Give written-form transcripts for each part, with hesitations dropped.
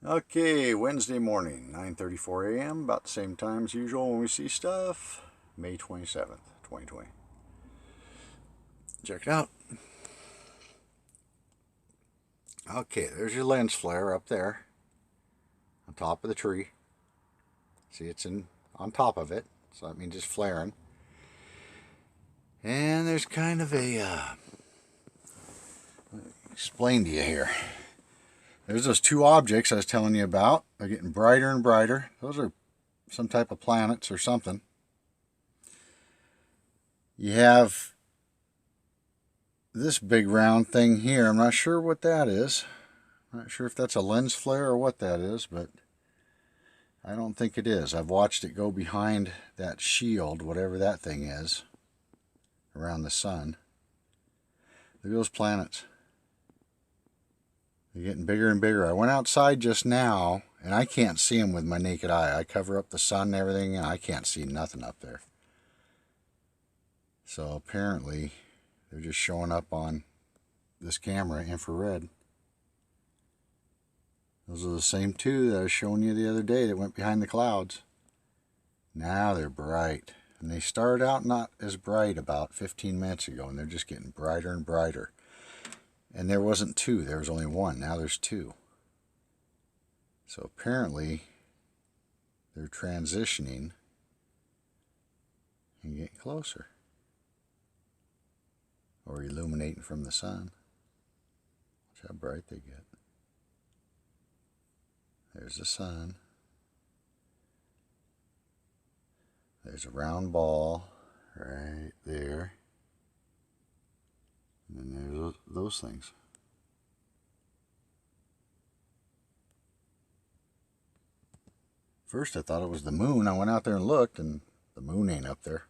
Okay, Wednesday morning, 9:34 a.m., about the same time as usual when we see stuff. May 27th, 2020. Check it out. Okay, there's your lens flare up there on top of the tree. See, it's on top of it, so that means it's flaring. And there's kind of a, explain to you here. There's those two objects I was telling you about. They're getting brighter and brighter. Those are some type of planets or something. You have this big round thing here. I'm not sure what that is. I'm not sure if that's a lens flare or what that is, but I don't think it is. I've watched it go behind that shield, whatever that thing is, around the sun. Look at those planets. They're getting bigger and bigger. I went outside just now, and I can't see them with my naked eye. I cover up the sun and everything, and I can't see nothing up there. So apparently, they're just showing up on this camera, infrared. Those are the same two that I was showing you the other day that went behind the clouds. Now they're bright. And they started out not as bright about 15 minutes ago, and they're just getting brighter and brighter. And there wasn't two, there was only one. Now there's two. So apparently, they're transitioning and getting closer. Or illuminating from the sun. Watch how bright they get. There's the sun. There's a round ball right there. And then there's those things. First I thought it was the moon. I went out there and looked, and the moon ain't up there.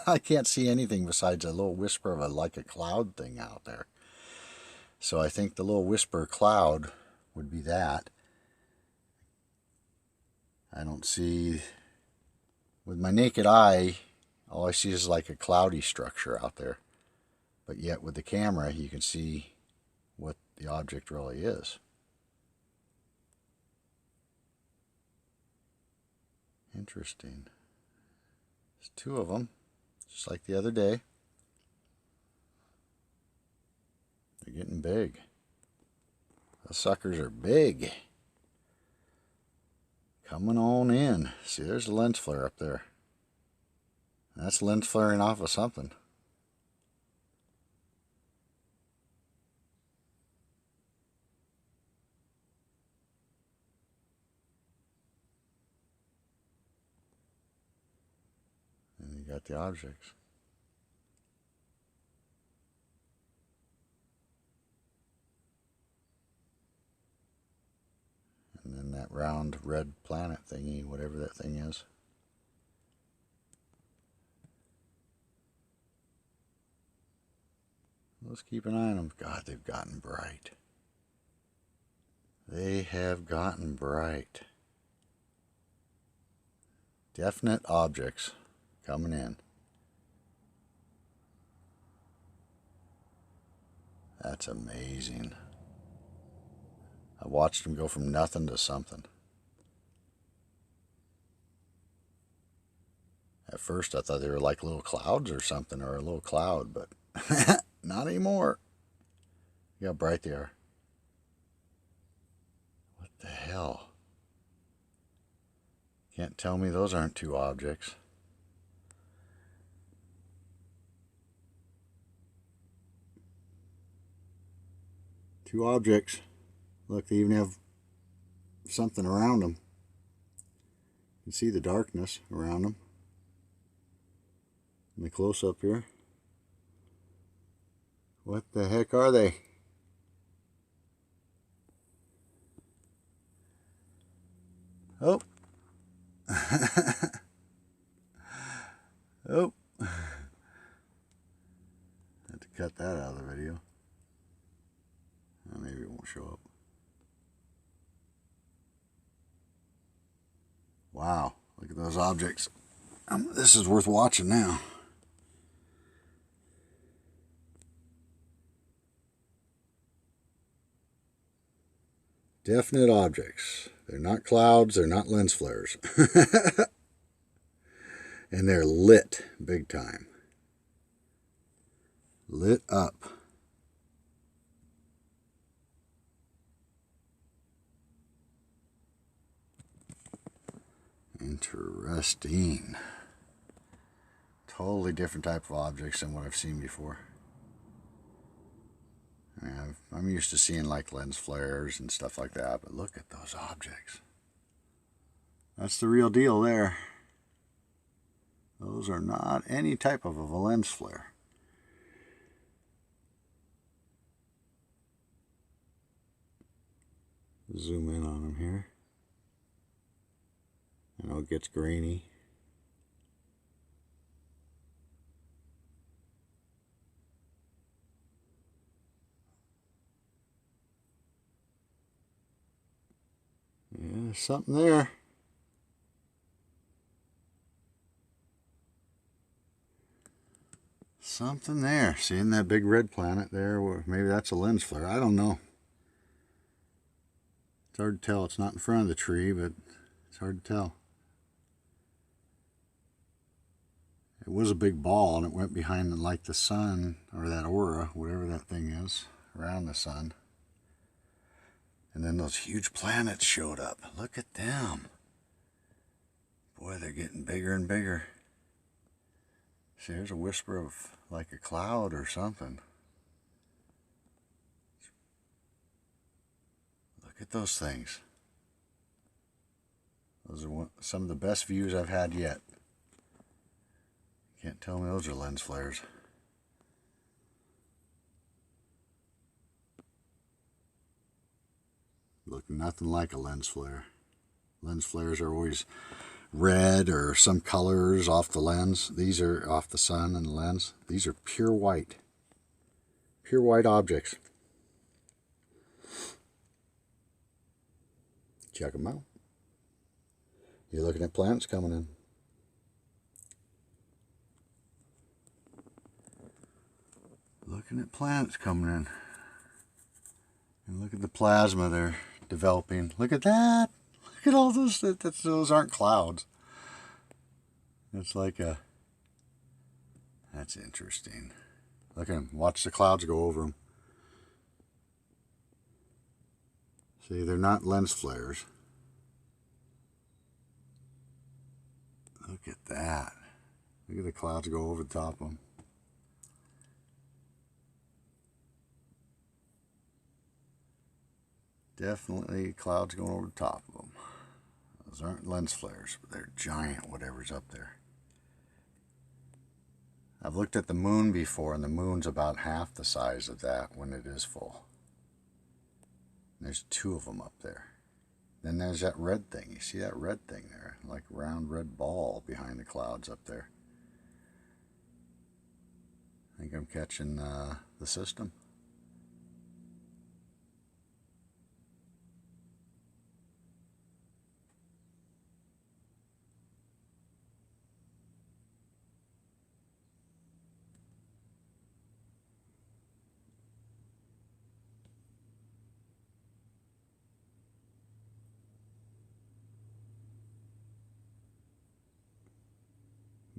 I can't see anything besides a little whisper of like a cloud thing out there. So I think the little whisper cloud would be that. I don't see, with my naked eye, all I see is like a cloudy structure out there. But yet with the camera, you can see what the object really is. Interesting. There's two of them, just like the other day. They're getting big. The suckers are big. Coming on in. See, there's a lens flare up there. That's lens flaring off of something. And you got the objects. And then that round red planet thingy, whatever that thing is. Let's keep an eye on them. God, they've gotten bright. They have gotten bright. Definite objects coming in. That's amazing. I watched them go from nothing to something. At first I thought they were like little clouds or something, or a little cloud, but not anymore. Look how bright they are. What the hell? Can't tell me those aren't two objects. Two objects. Look, they even have something around them. You can see the darkness around them. In the close-up here. What the heck are they? Oh. Oh. I have to cut that out of the video. Maybe it won't show up. Wow, look at those objects. This is worth watching now. Definite objects. They're not clouds, they're not lens flares. And they're lit big time. Lit up. Interesting. Totally different type of objects than what I've seen before. I'm used to seeing like lens flares and stuff like that, but look at those objects. That's the real deal there. Those are not any type of a lens flare. Zoom in on them here. I know it gets grainy. Yeah, something there. Something there. Seeing that big red planet there? Maybe that's a lens flare. I don't know. It's hard to tell. It's not in front of the tree, but it's hard to tell. It was a big ball, and it went behind like the sun, or that aura, whatever that thing is, around the sun. And then those huge planets showed up. Look at them. Boy, they're getting bigger and bigger. See, there's a whisper of like a cloud or something. Look at those things. Those are some of the best views I've had yet. Can't tell me those are lens flares. Look nothing like a lens flare. Lens flares are always red or some colors off the lens. These are off the sun and the lens. These are pure white. Pure white objects. Check them out. You're looking at planets coming in. Looking at planets coming in. And look at the plasma they're developing. Look at that. Look at all those. Those aren't clouds. It's like a... That's interesting. Look at them. Watch the clouds go over them. See, they're not lens flares. Look at that. Look at the clouds go over the top of them. Definitely clouds going over the top of them. Those aren't lens flares, but they're giant, whatever's up there. I've looked at the moon before, and the moon's about half the size of that when it is full. There's two of them up there. Then there's that red thing. You see that red thing there? Like a round red ball behind the clouds up there. I think I'm catching the system.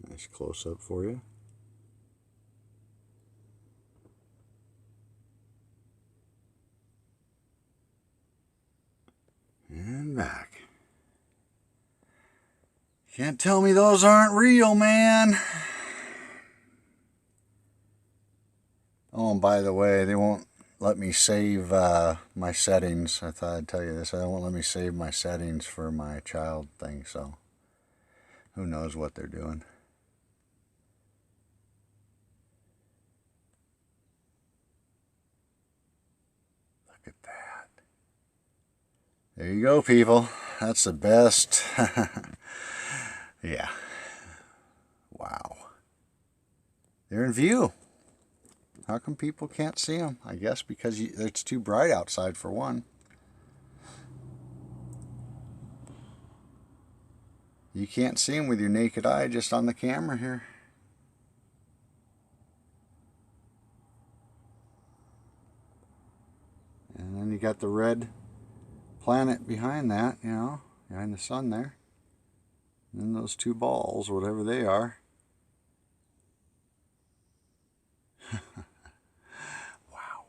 Nice close-up for you. And back. Can't tell me those aren't real, man. Oh, and by the way, they won't let me save my settings. I thought I'd tell you this. They won't let me save my settings for my child thing, so who knows what they're doing. Look at that. There you go, people. That's the best. Yeah. Wow. They're in view. How come people can't see them? I guess because it's too bright outside for one. You can't see them with your naked eye just on the camera here. And then you got the red planet behind that, you know, behind the sun there. And then those two balls, whatever they are. Wow.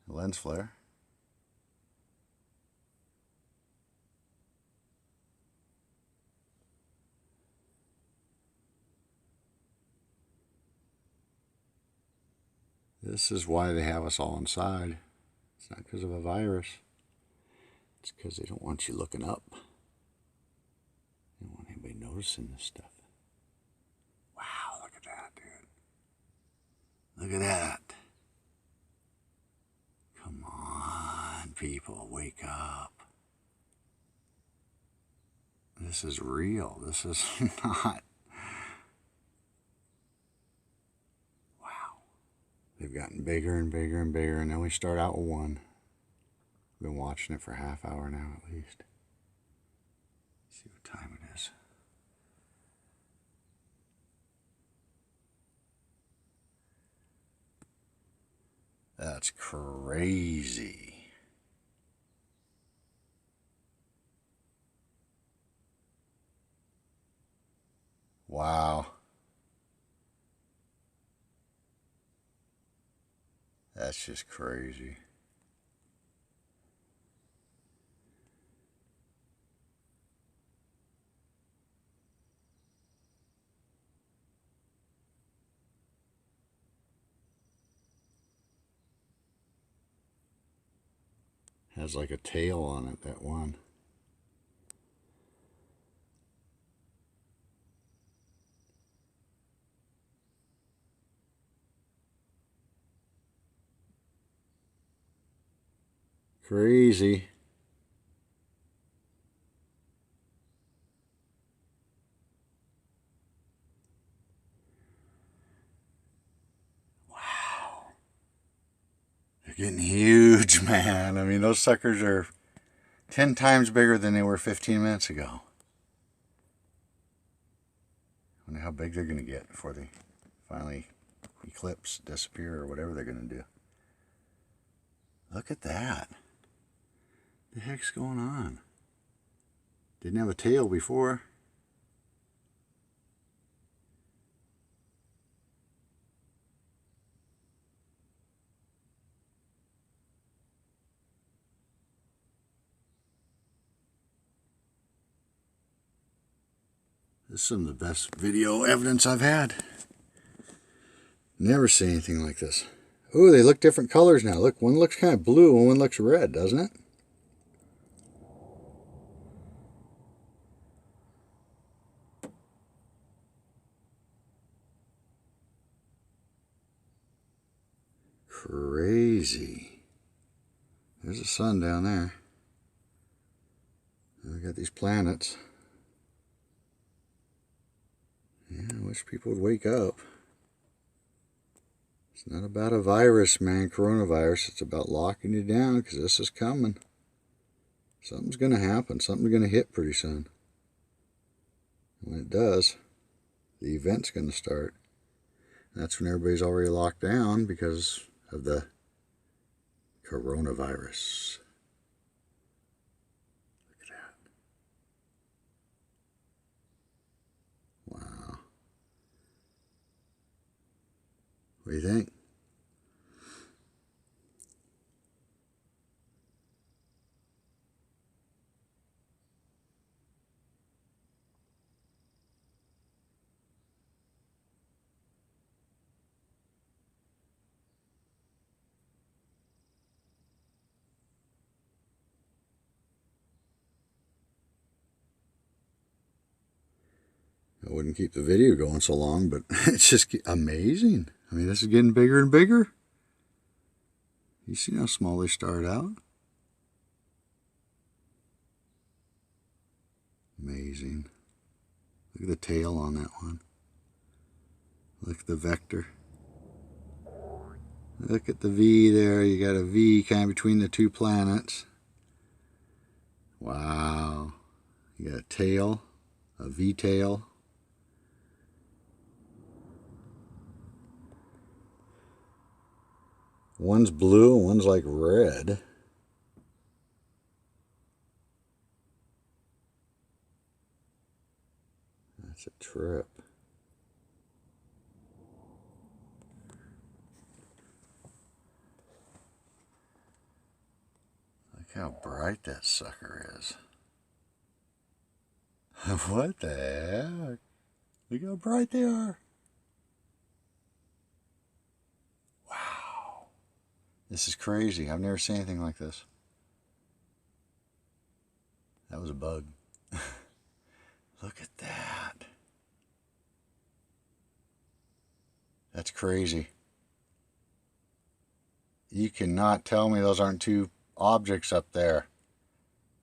Lens flare. This is why they have us all inside. It's not because of a virus. It's because they don't want you looking up. They don't want anybody noticing this stuff. Wow, look at that, dude. Look at that. Come on, people, wake up. This is real. This is not. Wow. They've gotten bigger and bigger and bigger, and then we start out with one. We've been watching it for a half hour now at least. Let's see what time it is. That's crazy. Wow. That's just crazy. Has like a tail on it, that one. Crazy. Wow. They're getting huge, man. I mean, those suckers are 10 times bigger than they were 15 minutes ago. I wonder how big they're going to get before they finally eclipse, disappear, or whatever they're going to do. Look at that. What the heck's going on? Didn't have a tail before. This is some of the best video evidence I've had. Never seen anything like this. Oh, they look different colors now. Look, one looks kind of blue and one looks red, doesn't it? Crazy. There's the sun down there. And we got these planets. Yeah, I wish people would wake up. It's not about a virus, man, coronavirus. It's about locking you down because this is coming. Something's going to happen. Something's going to hit pretty soon. When it does, the event's going to start. That's when everybody's already locked down because of the coronavirus. Look at that. Wow. What do you think? I wouldn't keep the video going so long, but it's just amazing. I mean, this is getting bigger and bigger. You see how small they start out? Amazing. Look at the tail on that one. Look at the vector. Look at the V there. You got a V kind of between the two planets. Wow. You got a tail, a V tail. One's blue and one's like red. It's a trip. Look how bright that sucker is. What the heck? Look how bright they are. Wow. This is crazy. I've never seen anything like this. That was a bug. Look at that. That's crazy. You cannot tell me those aren't two objects up there.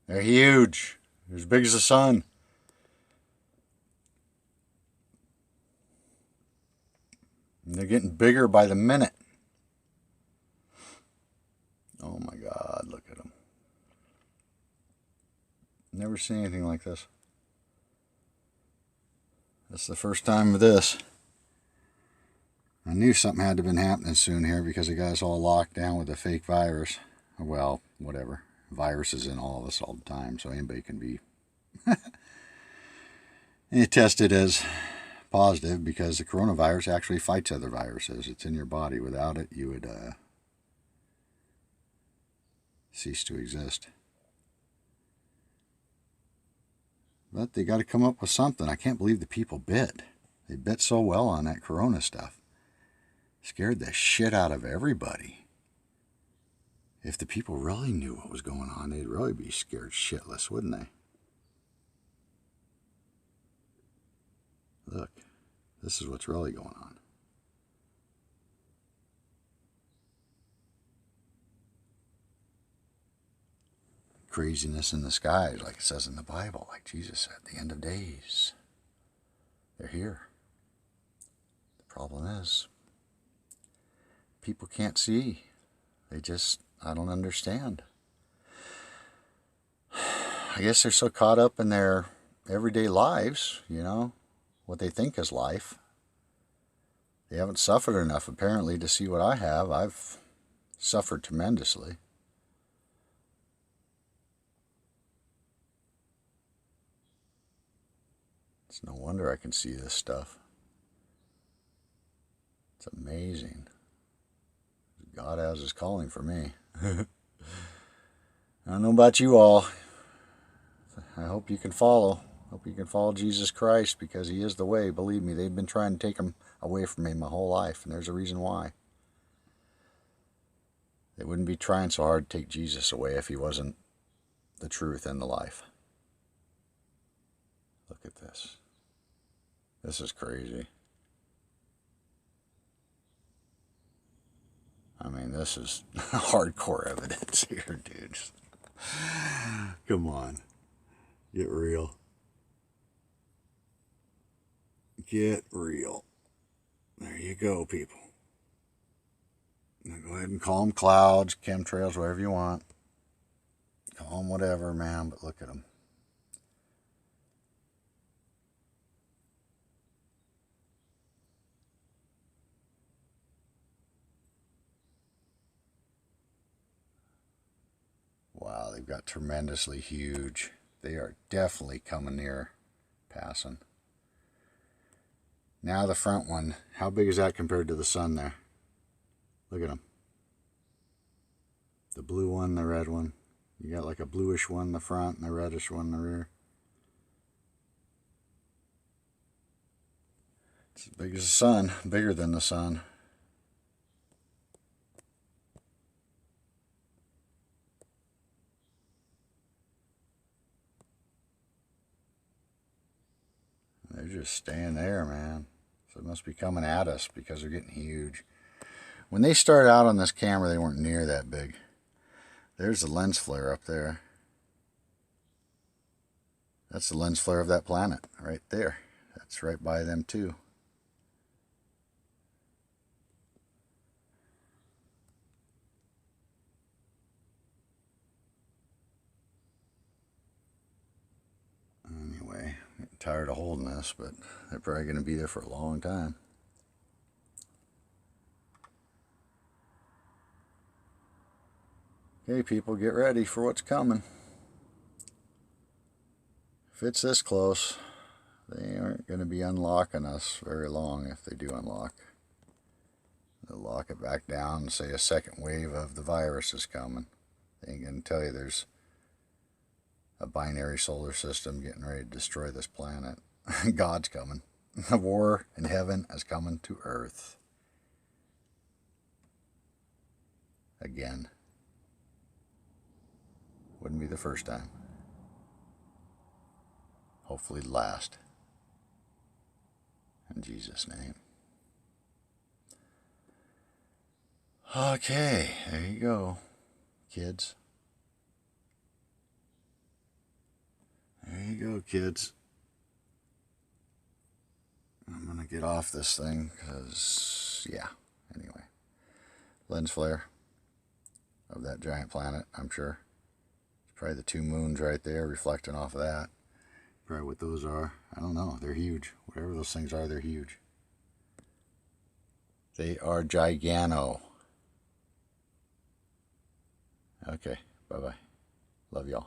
They're huge. They're as big as the sun. And they're getting bigger by the minute. Oh my God, look at them. Never seen anything like this. That's the first time of this. I knew something had to have been happening soon here because the guy's all locked down with a fake virus. Well, whatever. Virus is in all of us all the time, so anybody can be tested as positive because the coronavirus actually fights other viruses. It's in your body. Without it, you would cease to exist. But they got to come up with something. I can't believe the people bit. They bit so well on that corona stuff. Scared the shit out of everybody. If the people really knew what was going on, they'd really be scared shitless, wouldn't they? Look, this is what's really going on. Craziness in the skies, like it says in the Bible, like Jesus said, the end of days. They're here. The problem is, people can't see. They just, I don't understand. I guess they're so caught up in their everyday lives, you know, what they think is life. They haven't suffered enough, apparently, to see what I have. I've suffered tremendously. It's no wonder I can see this stuff. It's amazing. God has his calling for me. I don't know about you all. I hope you can follow. Hope you can follow Jesus Christ because he is the way. Believe me, they've been trying to take him away from me my whole life, and there's a reason why. They wouldn't be trying so hard to take Jesus away if he wasn't the truth and the life. Look at this. This is crazy. I mean, this is hardcore evidence here, dudes. Come on. Get real. Get real. There you go, people. Now go ahead and call them clouds, chemtrails, whatever you want. Call them whatever, man, but look at them. Wow, they've got tremendously huge. They are definitely coming near passing. Now the front one. How big is that compared to the sun there? Look at them. The blue one, the red one. You got like a bluish one in the front and a reddish one in the rear. It's as big as the sun. Bigger than the sun. They're just staying there, man. So they must be coming at us because they're getting huge. When they started out on this camera, they weren't near that big. There's the lens flare up there. That's the lens flare of that planet right there. That's right by them too. Anyway, I'm getting tired of holding this, but they're probably going to be there for a long time. Okay, people, get ready for what's coming. If it's this close, They aren't going to be unlocking us very long if they do unlock. They'll lock it back down and say a second wave of the virus is coming. They ain't going to tell you there's a binary solar system getting ready to destroy this planet. God's coming. The war in heaven is coming to earth. Again. Wouldn't be the first time. Hopefully last. In Jesus' name. Okay, there you go, kids. There you go, kids. I'm going to get off this thing because, yeah, anyway. Lens flare of that giant planet, I'm sure. Probably the two moons right there reflecting off of that. Probably what those are. I don't know. They're huge. Whatever those things are, they're huge. They are gigano. Okay. Bye-bye. Love y'all.